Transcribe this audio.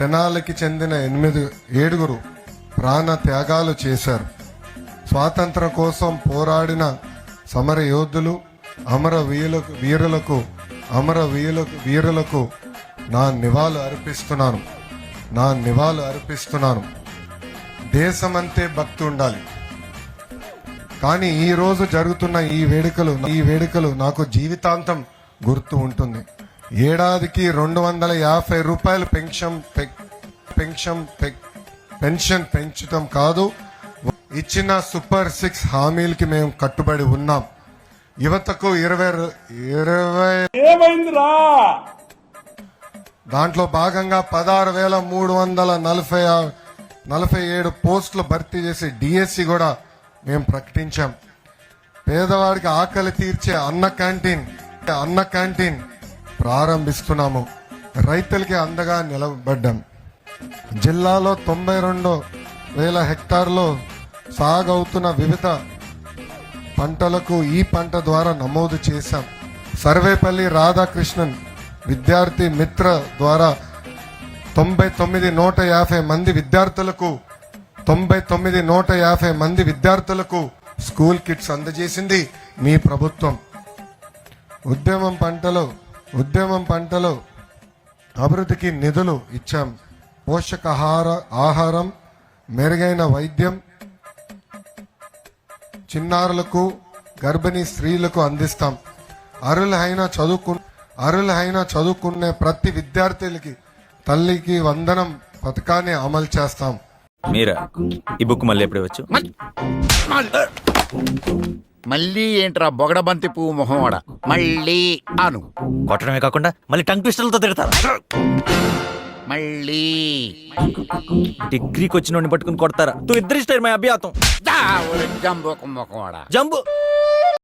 తెనాలికి చెందిన 7 ప్రాణ త్యాగాలు చేశారు. స్వాతంత్రం కోసం పోరాడిన సమర యోధులు, వీరులకు నా నివాళులు అర్పిస్తున్నాను. దేశమంతే భక్తి ఉండాలి, కానీ ఈ రోజు జరుగుతున్న ఈ వేడుకలు నాకు జీవితాంతం గుర్తు ఉంటుంది. ఏడాదికి 250 రూపాయలు పెన్షన్ పెంచడం కాదు, ఇచ్చిన సూపర్ 6 హామీలకి మేము కట్టుబడి ఉన్నాం. యువతకు 20 దాంట్లో భాగంగా 16,347 పోస్టులు భర్తీ చేసి డిఎస్సి కూడా మేము ప్రకటించాం. పేదవాడికి ఆకలి తీర్చే అన్న క్యాంటీన్ ప్రారంభిస్తున్నాము. రైతులకి అండగా నిలబడ్డాం. జిల్లాలో 92,000 హెక్టార్లో సాగవుతున్న వివిధ పంటలకు ఈ పంట ద్వారా నమోదు చేశాం. సర్వేపల్లి రాధాకృష్ణన్ విద్యార్థి మిత్ర ద్వారా 150 మంది విద్యార్థులకు స్కూల్ కిట్స్ అందజేసింది మీ ప్రభుత్వం. ఉద్యమం పంటలో అభివృద్ధికి నిధులు ఇచ్చాం. ఆహారం, మెరుగైన వైద్యం చిన్నారులకు, గర్భిణీ స్త్రీలకు అందిస్తాం. అర్హులైన చదువుకునే ప్రతి విద్యార్థులకి తల్లికి వందనం పథకాన్ని అమలు చేస్తాం. మీరా ఈ బుక్ మళ్ళీ ఎప్పుడు వచ్చు? మళ్ళీ ఏంట్రా బొగడబంతి పువ్వు మొహం మళ్ళీ అను. కొట్టడమే కాకుండా మళ్ళీ టంగ్ పిస్టల్తో తిడతారు. మళ్ళీ డిగ్రీకి వచ్చిన పట్టుకుని కొడతారా? తూ ఇద్దరి స్టైల్ మై అభ్యాతం. జంబు మొహం జంబు